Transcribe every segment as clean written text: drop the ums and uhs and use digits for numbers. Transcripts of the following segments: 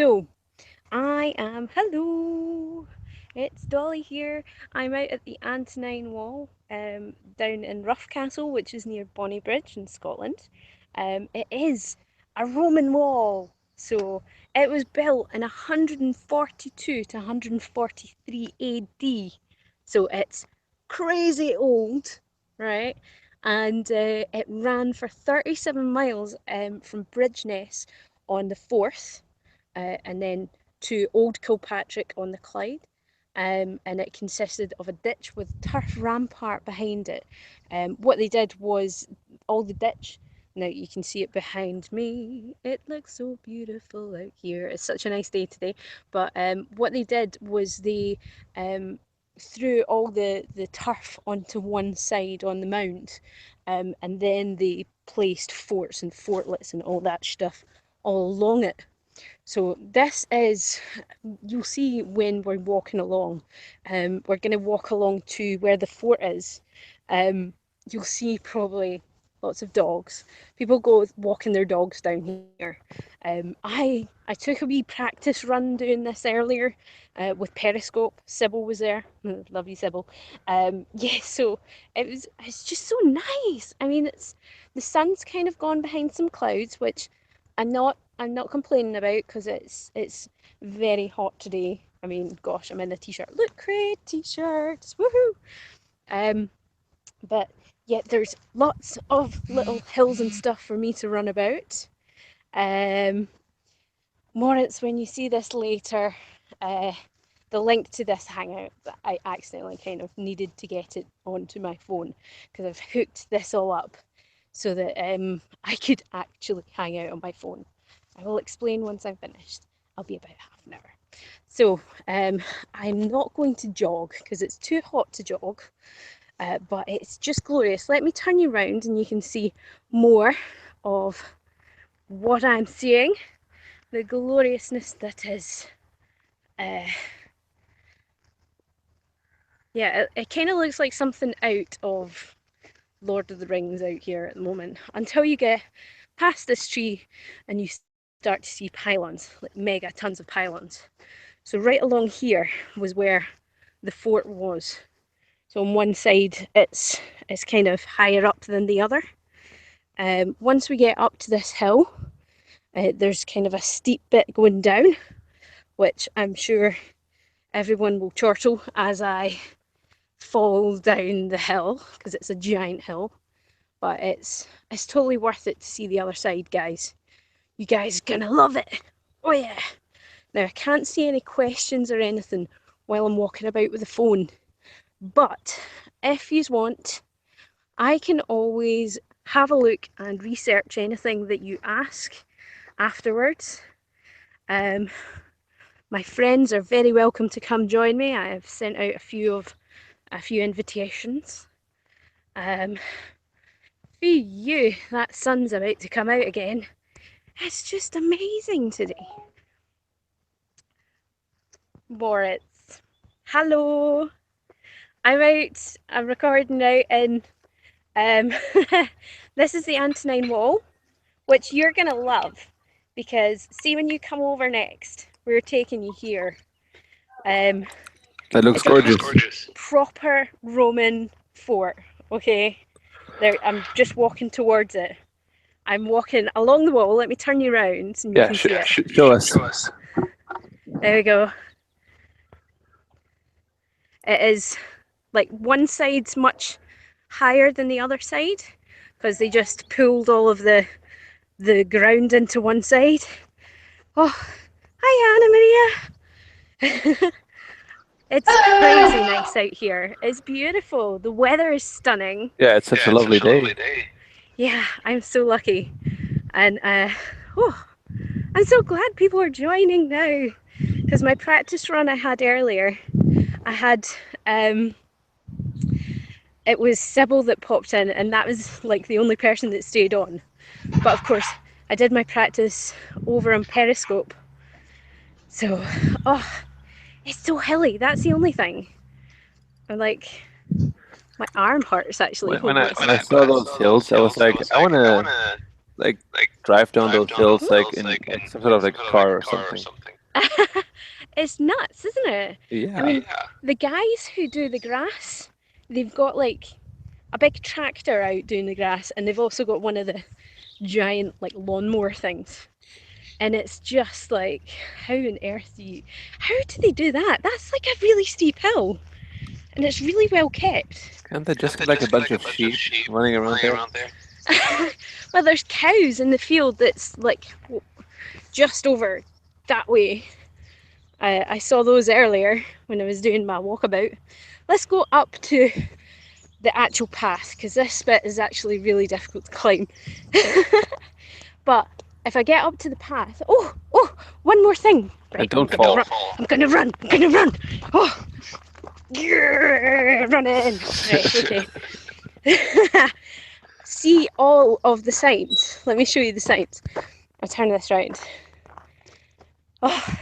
So, hello, it's Dolly here. I'm out at the Antonine Wall down in Roughcastle, which is near Bonnybridge in Scotland. It is a Roman wall, so it was built in 142 to 143 AD. So it's crazy old, right? And it ran for 37 miles from Bridgeness on the Forth and then to Old Kilpatrick on the Clyde. And it consisted of a ditch with turf rampart behind it. What they did was all the ditch. Now you can see it behind me. It looks so beautiful out here. It's such a nice day today. But what they did was they threw all the turf onto one side on the mound, and then they placed forts and fortlets and all that stuff all along it. So this is, you'll see when we're walking along. We're going to walk along to where the fort is. You'll see probably lots of dogs. People go walking their dogs down here. I took a wee practice run doing this earlier with Periscope. Sybil was there. Love you, Sybil. Yeah, so it's just so nice. I mean, the sun's kind of gone behind some clouds, which I'm not complaining about because it's very hot today. I mean, gosh, I'm in a t-shirt. Look, great t-shirts, woohoo! But yeah, there's lots of little hills and stuff for me to run about. Moritz, when you see this later, the link to this hangout, I accidentally kind of needed to get it onto my phone because I've hooked this all up so that I could actually hang out on my phone. I will explain once I'm finished. I'll be about half an hour. So I'm not going to jog because it's too hot to jog, but it's just glorious. Let me turn you around and you can see more of what I'm seeing, the gloriousness that is. Yeah, it kind of looks like something out of Lord of the Rings out here at the moment until you get past this tree and you start to see pylons, like mega tons of pylons. So right along here was where the fort was. So on one side it's kind of higher up than the other. Once we get up to this hill, there's kind of a steep bit going down, which I'm sure everyone will chortle as I fall down the hill because it's a giant hill. But it's totally worth it to see the other side, guys. You guys are gonna love it. Oh yeah. Now I can't see any questions or anything while I'm walking about with the phone. But if you want, I can always have a look and research anything that you ask afterwards. My friends are very welcome to come join me. I have sent out a few invitations. Phew, that sun's about to come out again. It's just amazing today. Moritz, hello. I'm recording out in this is the Antonine Wall, which you're gonna love because see when you come over next, we're taking you here. That looks It's a gorgeous. proper Roman fort, okay? There, I'm just walking towards it. I'm walking along the wall. Let me turn you around and you Yeah, can see it. show us. There we go. It is like one side's much higher than the other side because they just pulled all of the ground into one side. Oh, hi Anna Maria. It's crazy nice out here. It's beautiful. The weather is stunning. Yeah, it's such a lovely day. Yeah, I'm so lucky. And oh, I'm so glad people are joining now because my practice run I had earlier, I had it was Sybil that popped in, and that was like the only person that stayed on. But of course, I did my practice over on Periscope. So, oh, it's so hilly. That's the only thing. I'm like, my arm hurts actually When holding I this. when I saw those hills, I was like, I wanna like drive down those hills like Hmm? in like some sort of like car or something. It's nuts, isn't it? I Yeah. mean, the guys who do the grass, they've got like a big tractor out doing the grass, and they've also got one of the giant like lawnmower things. And it's just like, how on earth how do they do that? That's like a really steep hill, and it's really well kept. Can't they just get like a bunch of sheep running around there? Well, there's cows in the field that's like just over that way. I saw those earlier when I was doing my walkabout. Let's go up to the actual path because this bit is actually really difficult to climb. But if I get up to the path, one more thing. And Right, I'm don't gonna fall. run. I'm gonna run. I'm gonna run. Oh, yeah, run in. Right, okay. See all of the signs. Let me show you the signs. I'll turn this round. Oh,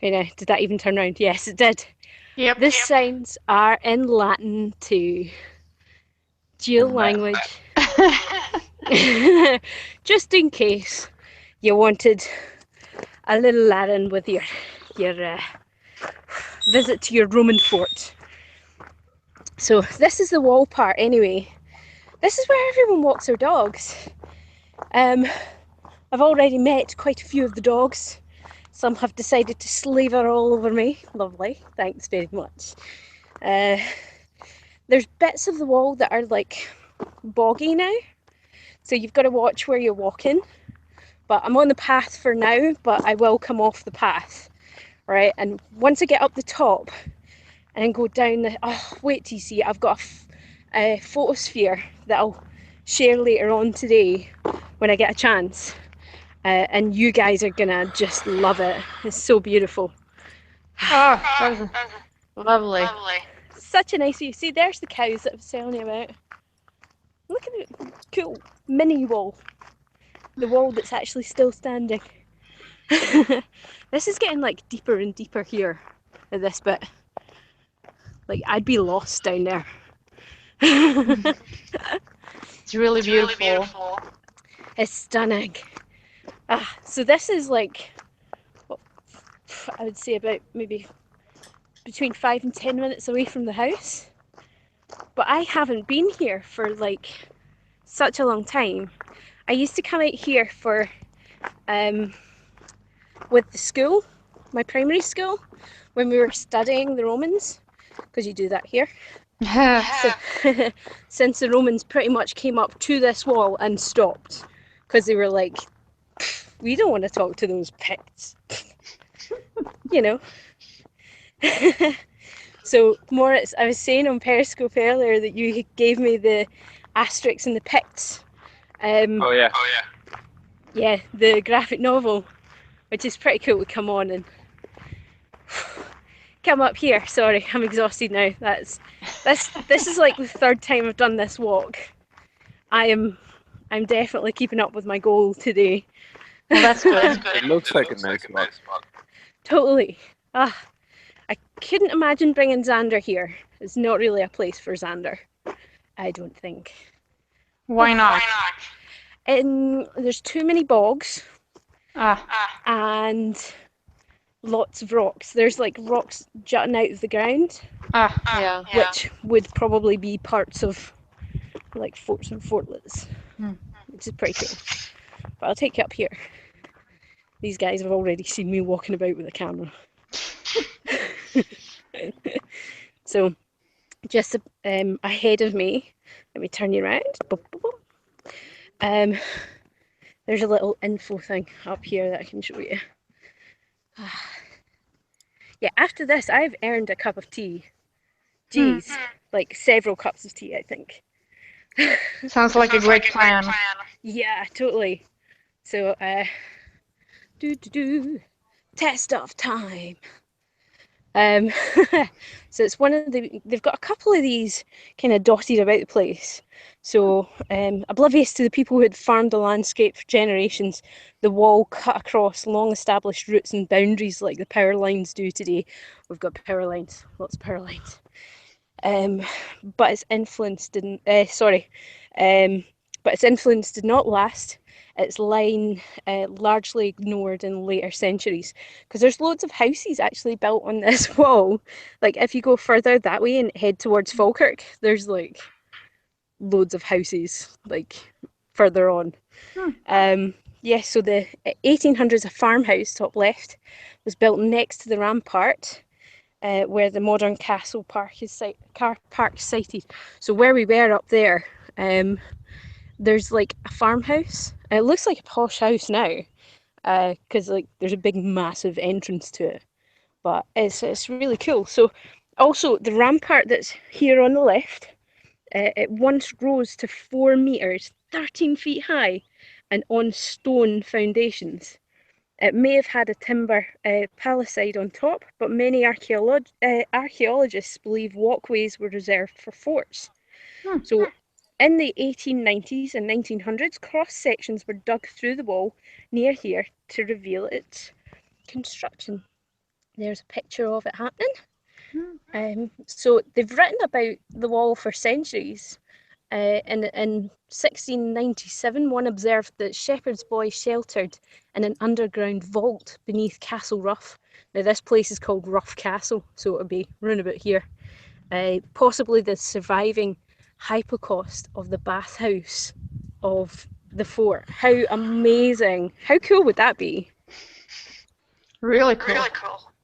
you know, did that even turn round? Yes, it did. Yep. The signs are in Latin too. Dual And Latin. language. Just in case you wanted a little Latin with your visit to your Roman fort. So this is the wall part anyway. This is where everyone walks their dogs. I've already met quite a few of the dogs. Some have decided to slaver all over me. Lovely, thanks very much. There's bits of the wall that are like boggy now, so you've got to watch where you're walking. But I'm on the path for now, but I will come off the path, right? And once I get up the top and then go down the... Oh, wait till you see it. I've got a photosphere that I'll share later on today when I get a chance. And you guys are gonna just love it. It's so beautiful. Oh, that was lovely. Such a nice view. See, there's the cows that I was telling you about. Look at it. Cool mini wall. The wall that's actually still standing. This is getting like deeper and deeper here at this bit. Like I'd be lost down there. It's really beautiful. It's stunning. So this is like, what, I would say about maybe between 5 and 10 minutes away from the house. But I haven't been here for like such a long time. I used to come out here for with the school, my primary school, when we were studying the Romans, because you do that here. So, since the Romans pretty much came up to this wall and stopped, because they were like, we don't want to talk to those Picts, you know. So Moritz, I was saying on Periscope earlier that you gave me the Asterix and the Picts. Oh yeah. Yeah, the graphic novel, which is pretty cool to come on and come up here. Sorry, I'm exhausted now. This is like the third time I've done this walk. I'm definitely keeping up with my goal today. Well, that's good. It looks like a nice walk. Totally. I couldn't imagine bringing Xander here. It's not really a place for Xander, I don't think. Why not? There's too many bogs Ah, and lots of rocks. There's like rocks jutting out of the ground, yeah. which would probably be parts of like forts and fortlets, which is pretty cool. But I'll take you up here. These guys have already seen me walking about with a camera. So just ahead of me, let me turn you around. There's a little info thing up here that I can show you. Yeah, after this, I've earned a cup of tea. Jeez, like several cups of tea, I think. Sounds like a great plan. Yeah, totally. So, test of time. So it's one of they've got a couple of these kind of dotted about the place. So, oblivious to the people who had farmed the landscape for generations, the wall cut across long-established routes and boundaries like the power lines do today. We've got power lines, lots of power lines. But its influence didn't. But but its influence did not last. Its line largely ignored in later centuries, because there's loads of houses actually built on this wall. Like if you go further that way and head towards Falkirk, there's like loads of houses like further on. Yes, so the 1800s, a farmhouse, top left, was built next to the rampart, where the modern castle car park sited. So where we were up there, there's like a farmhouse. It looks like a posh house now, because like there's a big massive entrance to it. But it's really cool. So also the rampart that's here on the left, it once rose to 4 meters, 13 feet high, and on stone foundations. It may have had a timber palisade on top, but many archaeologists believe walkways were reserved for forts. So in the 1890s and 1900s, cross sections were dug through the wall near here to reveal its construction. There's a picture of it happening. So they've written about the wall for centuries. In 1697, one observed that Shepherd's Boy sheltered in an underground vault beneath Castle Rough. Now, this place is called Rough Castle, so it'll be round about here. Possibly the surviving hypocaust of the bathhouse of the fort. How amazing! How cool would that be? Really cool.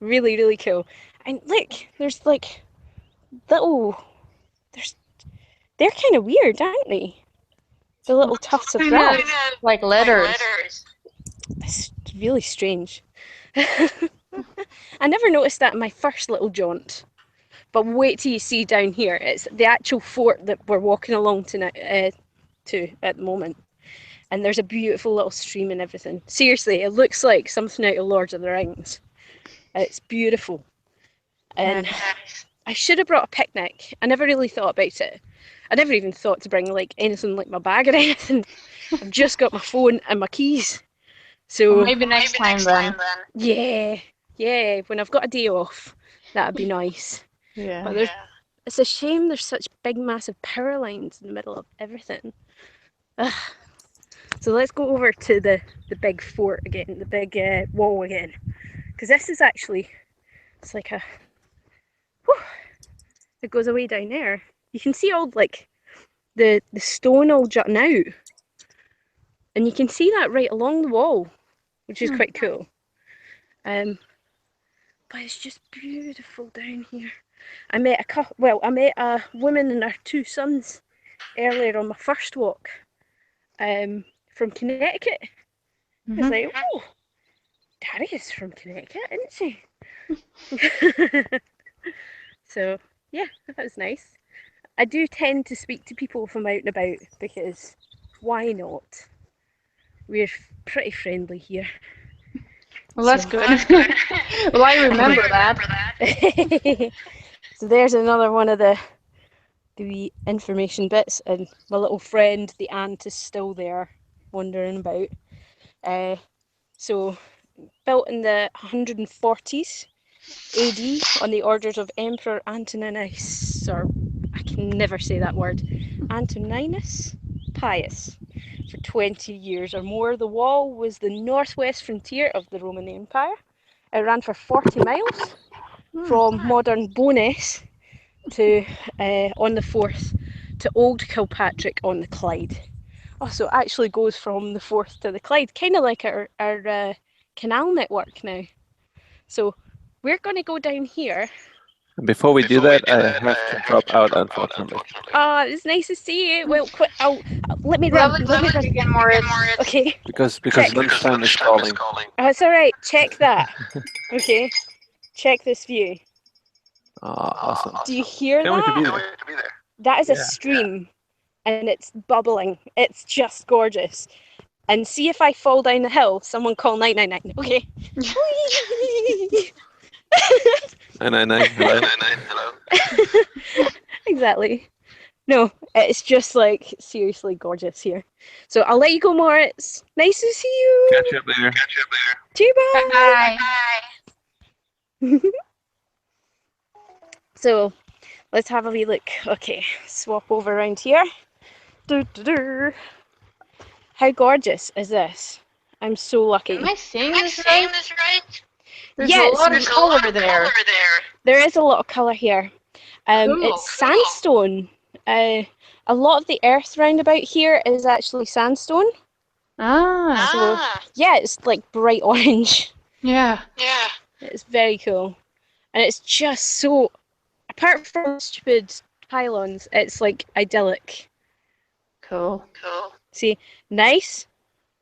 Really, really cool. And look, there's like little. They're kind of weird, aren't they? The little tufts of grass. Like letters. It's really strange. I never noticed that in my first little jaunt. But wait till you see down here. It's the actual fort that we're walking along to at the moment. And there's a beautiful little stream and everything. Seriously, it looks like something out of Lord of the Rings. It's beautiful. And I should have brought a picnic. I never really thought about it. I never even thought to bring like anything like my bag or anything. I've just got my phone and my keys. So well, maybe next time then. Yeah. When I've got a day off, that'd be nice. Yeah. But it's a shame there's such big, massive power lines in the middle of everything. Ugh. So let's go over to the big fort again, the big wall again, because this is actually, it's like it goes away down there. You can see all like the stone all jutting out, and you can see that right along the wall, which is quite cool. But it's just beautiful down here. I met a woman and her 2 sons earlier on my first walk, from Connecticut. I was like, oh, Daddy is from Connecticut, isn't she? So yeah, that was nice. I do tend to speak to people if I'm out and about, because why not? We're pretty friendly here. Well, that's good. Well, I remember that. So there's another one of the information bits, and my little friend, the ant, is still there, wandering about. So built in the 140s AD on the orders of Emperor Antoninus, or I can never say that word, Antoninus Pius. For 20 years or more, the wall was the northwest frontier of the Roman Empire. It ran for 40 miles from modern Bo'ness to on the Forth to Old Kilpatrick on the Clyde. Oh, so it actually goes from the Forth to the Clyde, kind of like our canal network now. So we're going to go down here. Before we do that, I have to drop out, unfortunately. Oh, it's nice to see you. Well, let me run. Let me run. Again, Moritz. Okay. Because lunchtime is calling. Oh, it's all right. Check that. Okay. Check this view. Oh, awesome. Do you hear Can't wait to be that? there. That is a stream, and it's bubbling. It's just gorgeous. And see if I fall down the hill, someone call 999. Okay. 999. Hello. Exactly. No, it's just like seriously gorgeous here. So I'll let you go, Moritz. Nice to see you. Catch you up later. See you, bye. Bye. So let's have a wee look. Okay, swap over around here. How gorgeous is this? I'm so lucky. Am I seeing this right? There's Yes, a lot of color there. there is a lot of colour here. Cool. It's sandstone. A lot of the earth round about here is actually sandstone. Ah, So yeah, it's like bright orange. yeah. It's very cool. And it's just so, apart from stupid pylons, it's like idyllic. Cool. See, nice,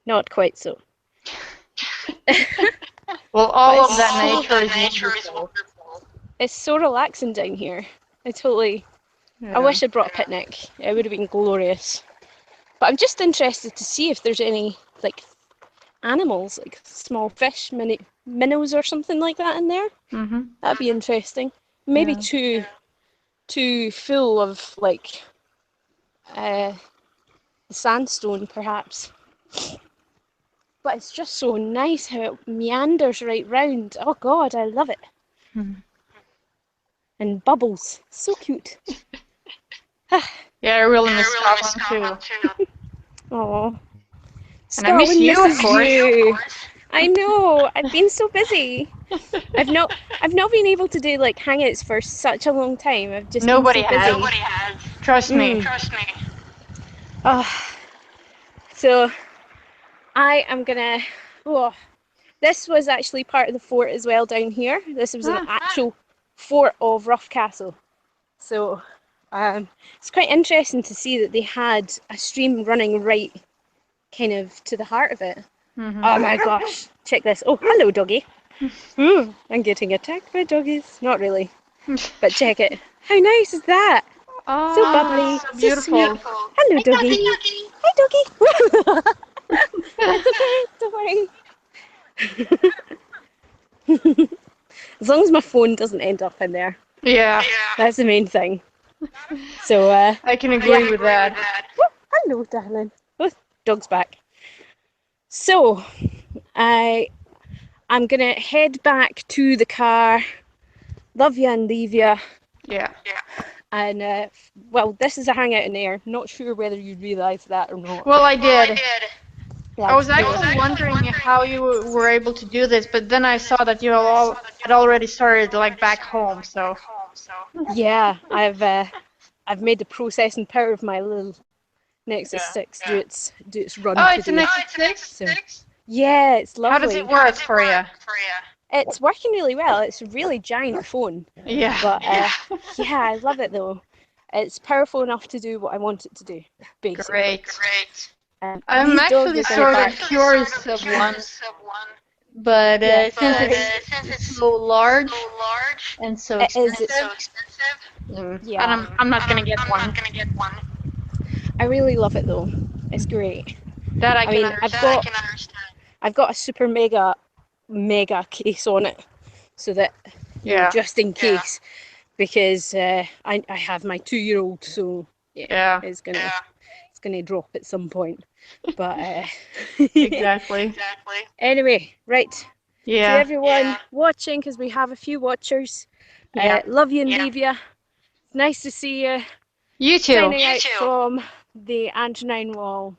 not quite so. Well, all But of that nature is wonderful. It's so relaxing down here. I Yeah. wish I brought a picnic. It would have been glorious. But I'm just interested to see if there's any like animals, like small fish, minnows or something like that in there. Mm-hmm. That'd be interesting. Maybe Yeah. too full of like sandstone, perhaps. But it's just so nice how it meanders right round. Oh God, I love it. Mhm. And bubbles, so cute. Yeah, I really miss Scotland too. Oh, And I miss Scotland you, of misses course. you. I know. I've been so busy. I've not been able to do like hangouts for such a long time. I've just Nobody been so busy. has. Trust me. Oh, so I am gonna. Oh, this was actually part of the fort as well down here. This was an actual fort of Rough Castle. So it's quite interesting to see that they had a stream running right kind of to the heart of it. Mm-hmm. Oh my gosh, check this. Oh, hello, doggy. Ooh, I'm getting attacked by doggies. Not really, but check it. How nice is that? Oh, So bubbly, so so beautiful. sweet. Hello, doggy. Hi, doggy. It's okay, don't worry. As long as my phone doesn't end up in there, Yeah, that's the main thing. So, I can agree with that. hello, darling. Oh, dog's back. So, I'm gonna head back to the car. Love you and leave you. Yeah. And well, this is a hangout in there. Not sure whether you realise that or not. Well, I did. Yeah, I was actually wondering how you were able to do this, but then I saw that you all had already started like back home. So yeah, I've made the processing power of my little Nexus 6 do its run oh, it's today. an Nexus 6. So, yeah, it's lovely. How does it work for you? It's working really well. It's a really giant phone. Yeah. But yeah, I love it though. It's powerful enough to do what I want it to do, basically. Great. I'm These dogs actually are sort gonna of curious of one, but Yeah, since it's so large and so It is. expensive, Yeah. I'm not gonna get one. I really love it though. It's great. That I I can mean, understand. I've got a super mega case on it, so that Yeah. just in case, because I have my 2-year-old, so Yeah. it's gonna drop at some point. But Exactly. anyway, right. To Yeah. everyone watching, because we have a few watchers, Yeah. love you and leave you. Nice to see you. You too. Signing out from the Antonine Wall.